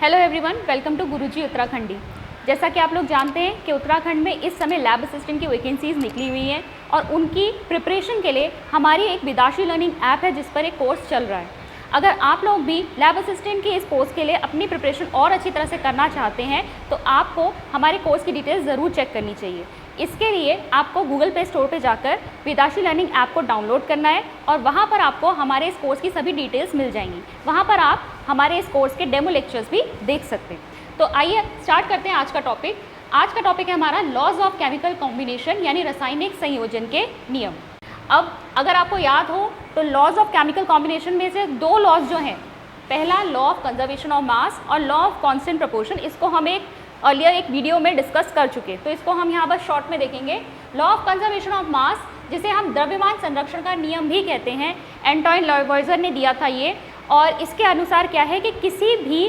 Hello everyone, welcome to गुरुजी उत्तराखंडी। जैसा कि आप लोग जानते हैं कि उत्तराखंड में इस समय लैब असिस्टेंट की वैकेंसीज़ निकली हुई हैं और उनकी प्रिपरेशन के लिए हमारी एक विदाशी लर्निंग ऐप है जिस पर एक कोर्स चल रहा है। अगर आप लोग भी लैब असिस्टेंट की इस पोस्ट के लिए अपनी प्रिपरेशन और अच्छी तरह से करना चाहते हैं तो आपको हमारे कोर्स की डिटेल्स ज़रूर चेक करनी चाहिए। इसके लिए आपको गूगल प्ले स्टोर पे जाकर विदाशी लर्निंग ऐप को डाउनलोड करना है और वहाँ पर आपको हमारे इस कोर्स की सभी डिटेल्स मिल जाएंगी। वहाँ पर आप हमारे इस कोर्स के डेमो लेक्चर्स भी देख सकते हैं। तो आइए स्टार्ट करते हैं आज का टॉपिक। आज का टॉपिक है हमारा लॉज ऑफ केमिकल कॉम्बिनेशन यानी रासायनिक संयोजन के नियम। अब अगर आपको याद हो तो लॉज ऑफ केमिकल कॉम्बिनेशन में से दो लॉज जो हैं, पहला law of conservation of mass और लॉ ऑफ कांस्टेंट प्रोपोर्शन, इसको हम एक वीडियो में डिस्कस कर चुके, तो इसको हम यहाँ पर शॉर्ट में देखेंगे। Law of conservation of mass, जिसे हम द्रव्यमान संरक्षण का नियम भी कहते हैं, एंटोइन लॉयवॉइजर ने दिया था ये। और इसके अनुसार क्या है कि किसी भी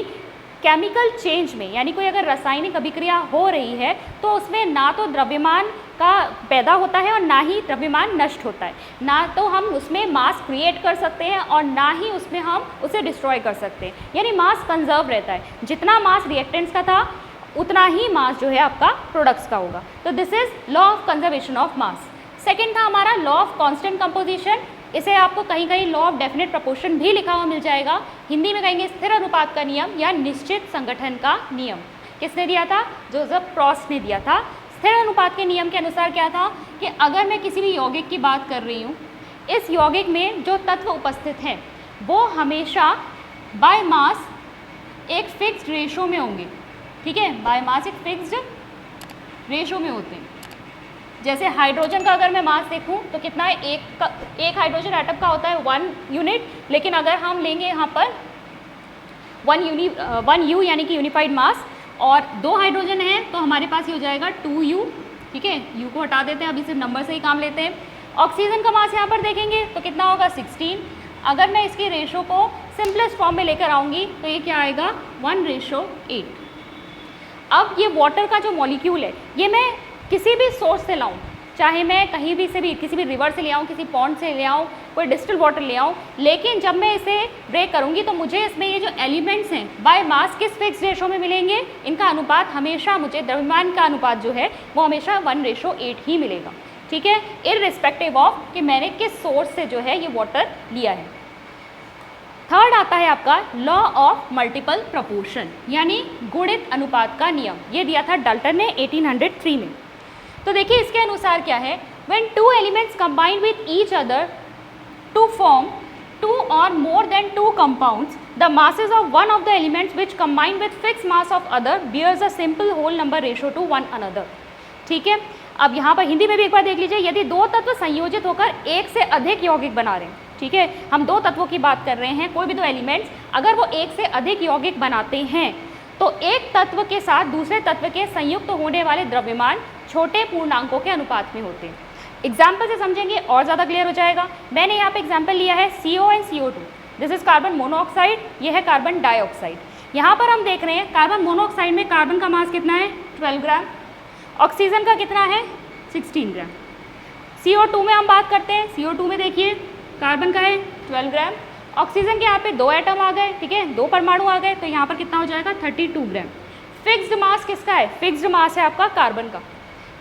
केमिकल चेंज में यानी कोई अगर रासायनिक अभिक्रिया हो रही है तो उसमें ना तो द्रव्यमान का पैदा होता है और ना ही द्रव्यमान नष्ट होता है। ना तो हम उसमें मास क्रिएट कर सकते हैं और ना ही उसमें हम उसे डिस्ट्रॉय कर सकते हैं, यानी मास कंजर्व रहता है। जितना मास रिएक्टेंट्स का था उतना ही मास जो है आपका प्रोडक्ट्स का होगा। तो this is law of conservation of mass. Second था हमारा लॉ ऑफ कांस्टेंट कंपोजिशन। इसे आपको कहीं कहीं लॉ ऑफ डेफिनेट प्रोपोर्शन भी लिखा हुआ मिल जाएगा। हिंदी में कहेंगे स्थिर अनुपात का नियम या निश्चित संगठन का नियम। किसने दिया था? जोसेफ प्रॉस्ट ने दिया था। स्थिर अनुपात के नियम के अनुसार क्या था कि अगर मैं किसी भी यौगिक की बात कर रही हूँ, इस यौगिक में जो तत्व उपस्थित हैं वो हमेशा बाय मास एक फिक्स्ड रेशो में होंगे। ठीक है, बाय मास एक फिक्स्ड रेशो में होते हैं। जैसे हाइड्रोजन का अगर मैं मास देखूं तो कितना है, एक हाइड्रोजन एटम का होता है 1 यूनिट, लेकिन अगर हम लेंगे यहाँ पर 1 यू यानी कि यूनिफाइड मास और 2 हाइड्रोजन है तो हमारे पास ये हो जाएगा 2 यू। ठीक है, यू को हटा देते हैं, अभी सिर्फ नंबर से ही काम लेते हैं। ऑक्सीजन का मास यहाँ पर देखेंगे तो कितना होगा 16। अगर मैं इसकी रेशो को सिंपलेस्ट फॉर्म में लेकर आऊँगी तो ये क्या आएगा 1:8। अब ये वाटर का जो मॉलिक्यूल है ये मैं किसी भी सोर्स से लाऊं, चाहे मैं कहीं भी से भी किसी भी रिवर से ले आऊँ, किसी पॉन्ड से ले आऊँ, कोई डिस्टिल वाटर ले आऊँ, लेकिन जब मैं इसे ब्रेक करूँगी तो मुझे इसमें ये जो एलिमेंट्स हैं बाय मास किस फिक्स रेशो में मिलेंगे, इनका अनुपात हमेशा मुझे द्रव्यमान का अनुपात जो है वो हमेशा 1:8 ही मिलेगा। ठीक है, इररिस्पेक्टिव ऑफ कि मैंने किस सोर्स से जो है ये वाटर लिया है। थर्ड आता है आपका लॉ ऑफ मल्टीपल प्रोपोर्शन यानी गुणित अनुपात का नियम। ये दिया था डाल्टन ने 1803 में। तो देखिए इसके अनुसार क्या है, when two elements combine with each other to form 2 or more than 2 compounds, the masses of one of the elements which combine with fixed mass of other bears a simple whole number ratio to one another। ठीक है, अब यहाँ पर हिंदी में भी एक बार देख लीजिए। यदि दो तत्व संयोजित होकर एक से अधिक यौगिक बना रहे हैं, ठीक है, हम दो तत्वों की बात कर रहे हैं, कोई भी दो एलिमेंट्स अगर वो एक से अधिक यौगिक बनाते हैं तो एक तत्व के साथ दूसरे तत्व के संयुक्त होने वाले द्रव्यमान छोटे पूर्णांकों के अनुपात में होते हैं। एग्जाम्पल से समझेंगे और ज़्यादा क्लियर हो जाएगा। मैंने यहाँ पे एग्जाम्पल लिया है CO and CO2। This is carbon monoxide, ये है कार्बन डाइऑक्साइड। यहाँ पर हम देख रहे हैं कार्बन मोनोऑक्साइड में कार्बन का मास कितना है 12 ग्राम, ऑक्सीजन का कितना है 16 ग्राम। CO2 में हम बात करते हैं, CO2 में देखिए कार्बन का है 12 ग्राम, ऑक्सीजन के यहाँ पे 2 एटम आ गए, ठीक है, 2 परमाणु आ गए, तो यहाँ पर कितना हो जाएगा 32 ग्राम। फिक्स्ड मास किसका है? फिक्स्ड मास है आपका कार्बन का।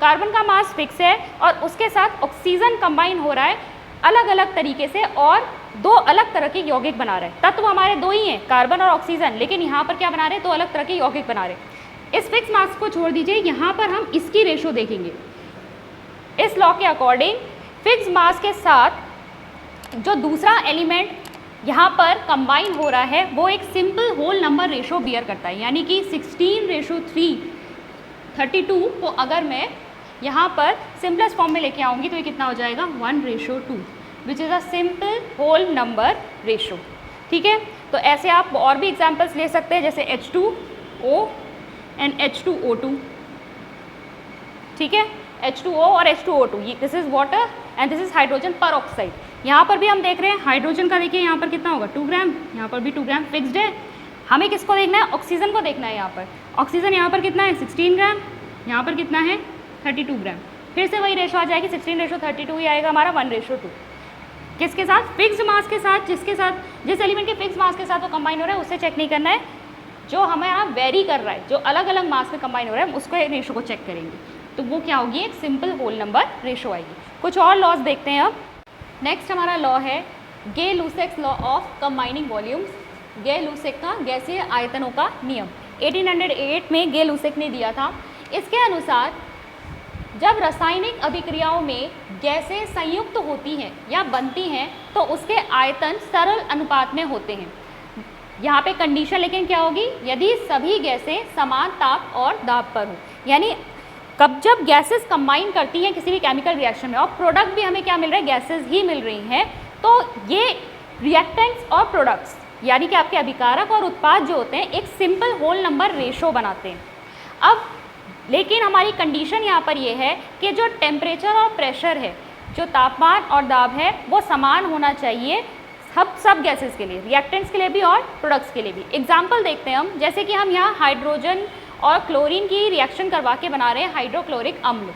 कार्बन का मास फिक्स है और उसके साथ ऑक्सीजन कंबाइन हो रहा है अलग अलग तरीके से और 2 अलग तरह के यौगिक बना रहे हैं। तत्व हमारे 2 ही हैं, कार्बन और ऑक्सीजन, लेकिन यहाँ पर क्या बना रहे हैं 2 अलग तरह के यौगिक बना रहे हैं। इस फिक्स मास को छोड़ दीजिए, यहाँ पर हम इसकी रेशो देखेंगे। इस लॉ के अकॉर्डिंग फिक्स मास के साथ जो दूसरा एलिमेंट यहाँ पर कंबाइन हो रहा है वो एक simple whole number ratio bear करता है, यानी कि 16:3 32 को अगर मैं यहाँ पर सिंपलेस्ट फॉर्म में लेके आऊँगी तो ये कितना हो जाएगा 1:2 which is a simple whole number ratio. ठीक है, तो ऐसे आप और भी एग्जाम्पल्स ले सकते हैं, जैसे H2O एंड H2O2। ठीक है, H2O और H2O2, this is water and this is hydrogen पर ऑक्साइड। यहाँ पर भी हम देख रहे हैं हाइड्रोजन का, देखिए यहाँ पर कितना होगा 2 ग्राम, यहाँ पर भी 2 ग्राम फिक्स्ड है। हमें किसको देखना है? ऑक्सीजन को देखना है। यहाँ पर ऑक्सीजन यहाँ पर कितना है 16 ग्राम, यहाँ पर कितना है 32 ग्राम। फिर से वही रेशो आ जाएगी, 16:32 ही आएगा हमारा 1:2। किसके साथ? फिक्स्ड मास के साथ, जिस एलिमेंट के फिक्स मास के साथ वो कंबाइन हो रहा है उससे चेक नहीं करना है, जो हमारा वेरी कर रहा है, जो अलग अलग मास में कंबाइन हो रहा है, हम उसको रेशो को चेक करेंगे, तो वो क्या होगी, एक सिंपल होल नंबर रेशो आएगी। कुछ और लॉज देखते हैं अब। नेक्स्ट हमारा लॉ है गे-लुसेक्स लॉ ऑफ कंबाइनिंग वॉल्यूम्स, गे-लुसेक का गैसीय आयतनों का नियम 1808 में गे-लुसेक ने दिया था। इसके अनुसार जब रासायनिक अभिक्रियाओं में गैसें संयुक्त होती हैं या बनती हैं तो उसके आयतन सरल अनुपात में होते हैं। यहाँ पे कंडीशन लेकिन क्या होगी, यदि सभी गैसें समान ताप और दाब पर हो, यानी कब जब गैसेस कंबाइन करती हैं किसी भी केमिकल रिएक्शन में और प्रोडक्ट भी हमें क्या मिल रहा है, गैसेस ही मिल रही हैं, तो ये रिएक्टेंट्स और प्रोडक्ट्स यानी कि आपके अभिकारक और उत्पाद जो होते हैं एक सिंपल होल नंबर रेशो बनाते हैं। अब लेकिन हमारी कंडीशन यहाँ पर ये है कि जो टेम्परेचर और प्रेशर है, जो तापमान और दाब है, वो समान होना चाहिए सब गैसेस के लिए, रिएक्टेंट्स के लिए भी और प्रोडक्ट्स के लिए भी। एग्जाम्पल देखते हैं हम, जैसे कि हम यहाँ हाइड्रोजन और क्लोरीन की रिएक्शन करवा के बना रहे हैं हाइड्रोक्लोरिक अम्ल।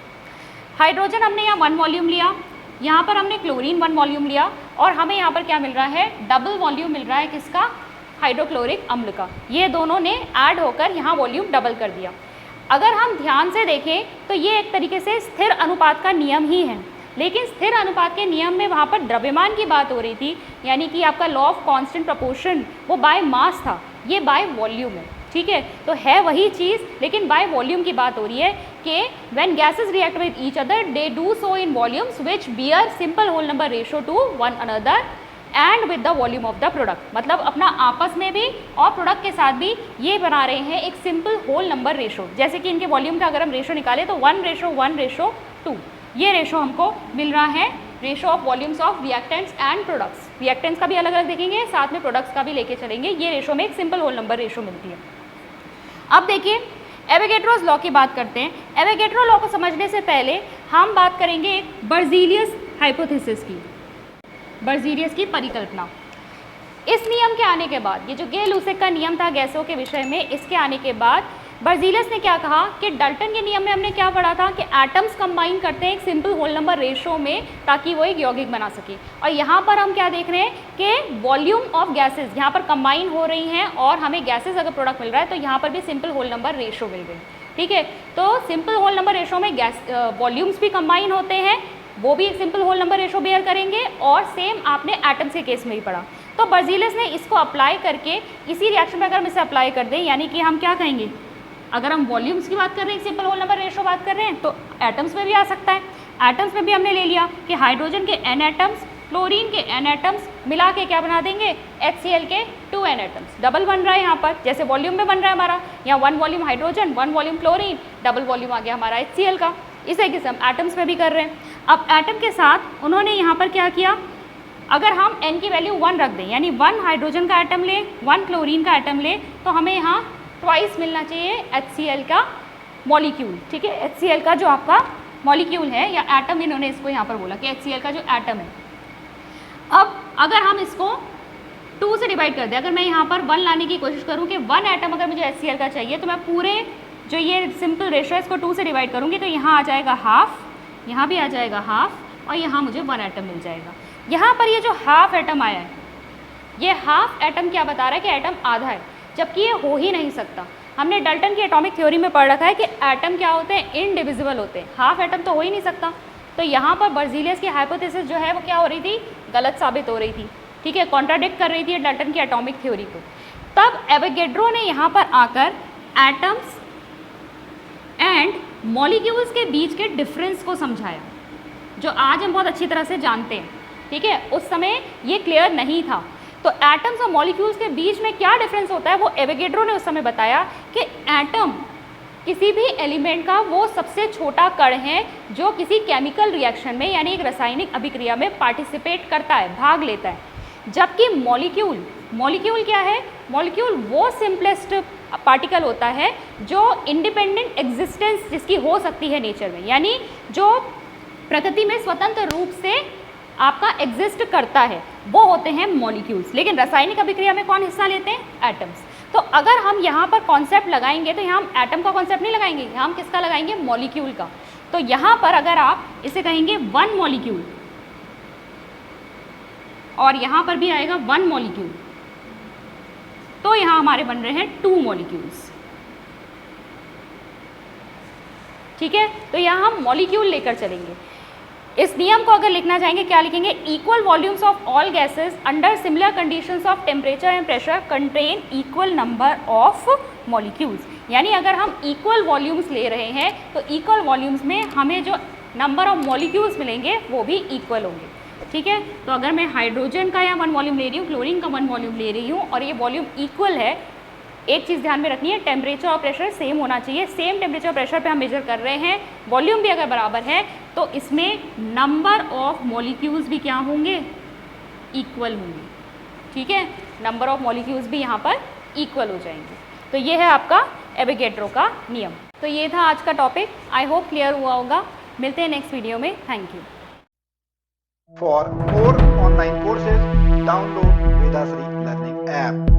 हाइड्रोजन हमने यहाँ 1 वॉल्यूम लिया, यहाँ पर हमने क्लोरीन 1 वॉल्यूम लिया और हमें यहाँ पर क्या मिल रहा है, डबल वॉल्यूम मिल रहा है किसका, हाइड्रोक्लोरिक अम्ल का। ये दोनों ने ऐड होकर यहाँ वॉल्यूम डबल कर दिया। अगर हम ध्यान से देखें तो ये एक तरीके से स्थिर अनुपात का नियम ही है, लेकिन स्थिर अनुपात के नियम में वहाँ पर द्रव्यमान की बात हो रही थी, यानी कि आपका लॉ ऑफ कांस्टेंट प्रपोर्शन वो बाय मास था, ये बाय वॉल्यूम है। ठीक है, तो है वही चीज़ लेकिन बाय वॉल्यूम की बात हो रही है कि when gases react with each other they do so in volumes which bear simple whole number ratio to one another and with the volume of the product. मतलब अपना आपस में भी और प्रोडक्ट के साथ भी ये बना रहे हैं एक सिंपल होल नंबर रेशो। जैसे कि इनके वॉल्यूम का अगर हम रेशो निकालें तो 1:1:2 ये रेशो हमको मिल रहा है, ratio of volumes of reactants and products. Reactants का भी अलग अलग देखेंगे, साथ में प्रोडक्ट्स का भी लेके चलेंगे, ये रेशो में एक सिंपल होल नंबर रेशो मिलती है। अब देखिए एवोगैड्रोस लॉ की बात करते हैं। एवोगैड्रो लॉ को समझने से पहले हम बात करेंगे एक बर्जीलियस हाइपोथेसिस की, बर्जीलियस की परिकल्पना। इस नियम के आने के बाद, ये जो गे-लुसेक का नियम था गैसों के विषय में, इसके आने के बाद बर्जीलियस ने क्या कहा कि डाल्टन के नियम में हमने क्या पढ़ा था कि एटम्स कंबाइन करते हैं एक सिंपल होल नंबर रेशो में ताकि वो एक यौगिक बना सके। और यहाँ पर हम क्या देख रहे हैं कि वॉल्यूम ऑफ गैसेस यहाँ पर कंबाइन हो रही हैं और हमें गैसेस अगर प्रोडक्ट मिल रहा है तो यहाँ पर भी सिंपल होल नंबर रेशो मिल गई। ठीक है, तो सिंपल होल नंबर रेशो में गैस वॉल्यूम्स भी कंबाइन होते हैं, वो भी एक simple whole number ratio bear करेंगे, और सेम आपने एटम्स के केस में ही पढ़ा। तो बर्जीलियस ने इसको अप्लाई करके इसी रिएक्शन में अगर हम इसे अप्लाई कर दें, यानी कि हम क्या कहेंगे, अगर हम वॉल्यूम्स की बात कर रहे हैं, सिंपल होल नंबर रेशो बात कर रहे हैं, तो एटम्स में भी आ सकता है। एटम्स में भी हमने ले लिया कि हाइड्रोजन के n एटम्स, क्लोरीन के n एटम्स मिला के क्या बना देंगे, HCl के 2 n एटम्स। डबल बन रहा है यहाँ पर, जैसे वॉल्यूम में बन रहा है हमारा, यहाँ 1 volume hydrogen 1 volume chlorine, double volume आ गया हमारा HCl का। इसे किस हम एटम्स में भी कर रहे हैं। अब एटम के साथ उन्होंने यहाँ पर क्या किया, अगर हम n की वैल्यू 1 रख दें, यानी 1 हाइड्रोजन का एटम ले, 1 क्लोरीन का एटम ले, तो हमें यहाँ ट्वाइस मिलना चाहिए HCl का मॉलिक्यूल। ठीक है, HCl का जो आपका मॉलिक्यूल है या एटम, इन्होंने इसको यहाँ पर बोला कि HCl का जो एटम है। अब अगर हम इसको 2 से डिवाइड कर दें, अगर मैं यहाँ पर 1 लाने की कोशिश करूँ कि 1 एटम अगर मुझे HCl का चाहिए, तो मैं पूरे जो ये सिंपल रेशो है इसको 2 से डिवाइड करूँगी, तो यहाँ आ जाएगा हाफ, यहाँ भी आ जाएगा हाफ, और यहाँ मुझे 1 एटम मिल जाएगा। यहाँ पर ये जो हाफ एटम आया है, ये हाफ एटम क्या बता रहा है कि एटम आधा है, जबकि ये हो ही नहीं सकता। हमने डाल्टन की एटॉमिक थ्योरी में पढ़ रखा है कि एटम क्या होते हैं, इनडिविजिबल होते हैं, हाफ एटम तो हो ही नहीं सकता। तो यहाँ पर बर्जीलियस की हाइपोथेसिस जो है वो क्या हो रही थी, गलत साबित हो रही थी। ठीक है, कॉन्ट्राडिक्ट कर रही थी डाल्टन की एटॉमिक थ्योरी को। तब एवोगैड्रो ने यहाँ पर आकर एटम्स एंड मॉलिक्यूल्स के बीच के डिफरेंस को समझाया, जो आज हम बहुत अच्छी तरह से जानते हैं। ठीक है, उस समय ये क्लियर नहीं था। तो एटम्स और मॉलिक्यूल्स के बीच में क्या डिफरेंस होता है वो एवोगैड्रो ने उस समय बताया कि एटम किसी भी एलिमेंट का वो सबसे छोटा कण है जो किसी केमिकल रिएक्शन में यानी एक रासायनिक अभिक्रिया में पार्टिसिपेट करता है, भाग लेता है। जबकि मॉलिक्यूल क्या है, मॉलिक्यूल वो सिंपलेस्ट पार्टिकल होता है जो इंडिपेंडेंट एग्जिस्टेंस जिसकी हो सकती है नेचर में, यानी जो प्रकृति में स्वतंत्र रूप से आपका एग्जिस्ट करता है, वो होते हैं मॉलिक्यूल्स। लेकिन रासायनिक अभिक्रिया में कौन हिस्सा लेते हैं, एटम्स। तो अगर हम यहाँ पर कॉन्सेप्ट लगाएंगे तो यहाँ हम एटम का कॉन्सेप्ट नहीं लगाएंगे, यहाँ हम किसका लगाएंगे, मॉलिक्यूल का। तो यहाँ पर अगर आप इसे कहेंगे 1 मॉलिक्यूल, और यहाँ पर भी आएगा 1 मॉलिक्यूल, तो यहाँ हमारे बन रहे हैं 2 मॉलिक्यूल्स। ठीक है, तो यहाँ हम मॉलिक्यूल लेकर चलेंगे। इस नियम को अगर लिखना चाहेंगे, क्या लिखेंगे? Equal volumes of all gases under similar conditions of temperature and pressure contain equal number of molecules. यानी अगर हम इक्वल वॉल्यूम्स ले रहे हैं तो इक्वल वॉल्यूम्स में हमें जो नंबर ऑफ मॉलिक्यूल्स मिलेंगे वो भी इक्वल होंगे। ठीक है, तो अगर मैं हाइड्रोजन का यहाँ 1 वॉल्यूम ले रही हूँ, क्लोरीन का 1 वॉल्यूम ले रही हूँ और ये वॉल्यूम इक्वल है, एक चीज़ ध्यान में रखनी है, टेम्परेचर और प्रेशर सेम होना चाहिए। सेम टेम्परेचर और प्रेशर पे हम मेजर कर रहे हैं, वॉल्यूम भी अगर बराबर है तो इसमें नंबर ऑफ मॉलिक्यूल्स भी क्या होंगे? इक्वल होंगे। ठीक है, नंबर ऑफ मॉलिक्यूल्स भी यहाँ पर इक्वल हो जाएंगे। तो ये है आपका एवोगैड्रो का नियम। तो ये था आज का टॉपिक, आई होप क्लियर हुआ होगा। मिलते हैं नेक्स्ट वीडियो में, thank you. For more online courses, download Vedasri Learning app.